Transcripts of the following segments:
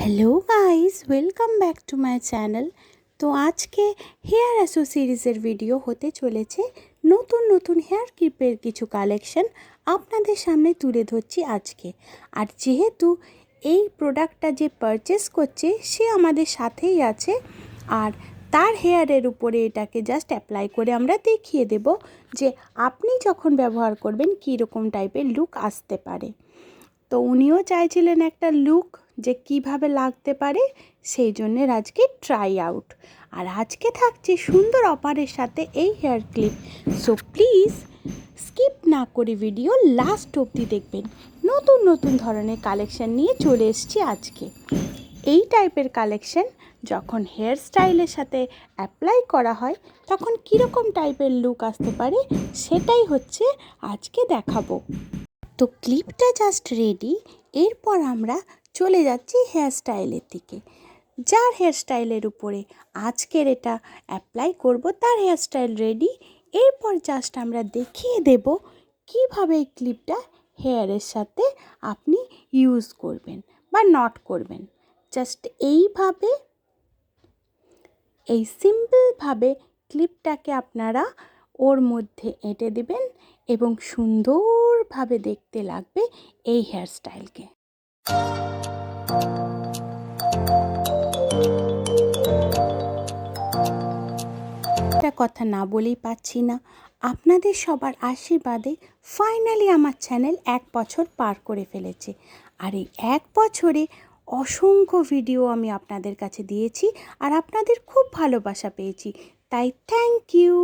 Hello guys, welcome back to my channel. তো আজকে hair অ্যাসোসিরিজের video হতে চলেছে। নতুন নতুন হেয়ার ক্লিপের কিছু কালেকশন আপনাদের সামনে তুলে ধরছি আজকে। আর যেহেতু এই প্রোডাক্টটা যে পারচেস করছে সে আমাদের সাথেই আছে, আর তার হেয়ারের উপরে এটাকে জাস্ট অ্যাপ্লাই করে আমরা দেখিয়ে দেব যে আপনি যখন ব্যবহার করবেন কী রকম টাইপের লুক আসতে পারে। তো উনিও চাইছিলেন একটা লুক যে কিভাবে লাগতে পারে, সেই জন্যে আজকে ট্রাই আউট। আর আজকে থাকছে সুন্দর অফারের সাথে এই hair clip. So please skip না করে ভিডিও লাস্ট অবধি দেখবেন। নতুন নতুন ধরনের কালেকশন নিয়ে চলে এসেছি আজকে। এই টাইপের কালেকশন যখন হেয়ার স্টাইলের সাথে অ্যাপ্লাই করা হয় তখন কীরকম টাইপের লুক আসতে পারে সেটাই হচ্ছে আজকে দেখাবো। তো ক্লিপটা জাস্ট রেডি, এরপর আমরা চলে যাচ্ছি হেয়ার স্টাইলের দিকে। যার হেয়ার স্টাইলের উপরে আজকের এটা অ্যাপ্লাই করব তার হেয়ার স্টাইল রেডি। এরপর জাস্ট আমরা দেখিয়ে দেব কিভাবে এই ক্লিপটা হেয়ারের সাথে আপনি ইউজ করবেন বা নট করবেন। জাস্ট এইভাবে, এই সিম্পলভাবে ক্লিপটাকে আপনারা ওর মধ্যে এঁটে দেবেন এবং সুন্দরভাবে দেখতে লাগবে এই হেয়ার স্টাইলকে। একটা কথা না বলেই পাচ্ছি না, আপনাদের সবার আশীর্বাদে ফাইনালি আমার চ্যানেল 1 বছর পার করে ফেলেছে। আর এই 1 বছরে অসংখ্য ভিডিও আমি আপনাদের কাছে দিয়েছি আর আপনাদের খুব ভালোবাসা পেয়েছি, তাই থ্যাংক ইউ।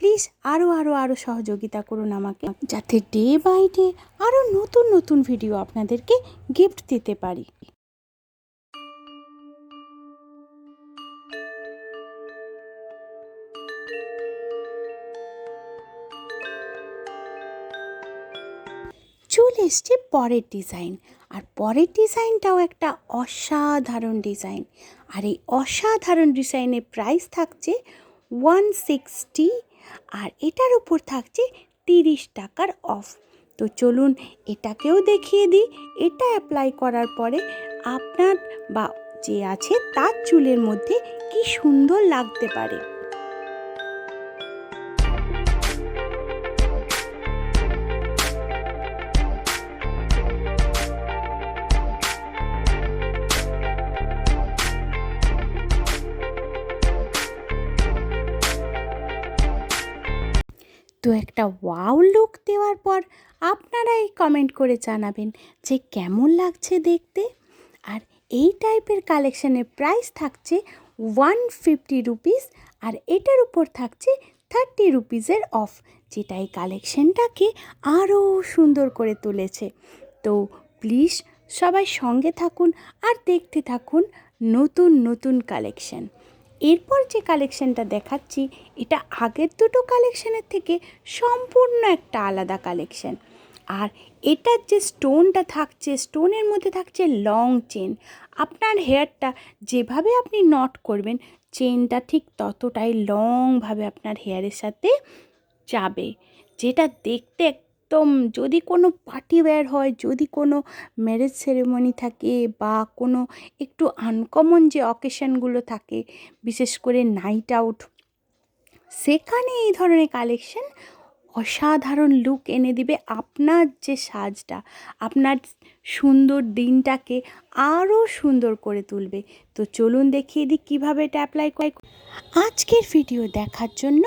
প্লিজ আরও সহযোগিতা করুন আমাকে, যাতে ডে বাই ডে আরও নতুন নতুন ভিডিও আপনাদেরকে গিফট দিতে পারি। চলে এসছে পরের ডিজাইন, আর পরের ডিজাইনটাও একটা অসাধারণ ডিজাইন। আর এই অসাধারণ ডিজাইনের প্রাইস থাকছে 160, আর এটার উপর থাকছে 30 টাকার অফ। তো চলুন এটাকেও দেখিয়ে দিই। এটা অ্যাপ্লাই করার পরে আপনার বা যে আছে তার চুলের মধ্যে কি সুন্দর লাগতে পারে। তো একটা ওয়াও লুক দেওয়ার পর আপনারাই কমেন্ট করে জানাবেন যে কেমন লাগছে দেখতে। আর এই টাইপের কালেকশানের প্রাইস থাকছে 150 রুপিস, আর এটার উপর থাকছে 30 রুপিসের অফ, যেটা এই কালেকশানটাকে আরও সুন্দর করে তুলেছে। তো প্লিজ সবাই সঙ্গে থাকুন আর দেখতে থাকুন নতুন নতুন কালেকশান। এরপর যে কালেকশানটা দেখাচ্ছি এটা আগের দুটো কালেকশানের থেকে সম্পূর্ণ একটা আলাদা কালেকশান। আর এটার যে স্টোনটা থাকছে, স্টোনের মধ্যে থাকছে লং চেন। আপনার হেয়ারটা যেভাবে আপনি নট করবেন চেনটা ঠিক ততটাই লংভাবে আপনার হেয়ারের সাথে যাবে, যেটা দেখতে একদম, যদি কোনো পার্টি ওয়্যার হয়, যদি কোনো ম্যারেজ সেরেমনি থাকে বা কোনো একটু আনকমন যে অকেশনগুলো থাকে, বিশেষ করে নাইট আউট, সেখানে এই ধরনের কালেকশন অসাধারণ লুক এনে দিবে। আপনার যে সাজটা, আপনার সুন্দর দিনটাকে আরও সুন্দর করে তুলবে। তো চলুন দেখিয়ে দিই কীভাবে এটা অ্যাপ্লাই করে। আজকের ভিডিও দেখার জন্য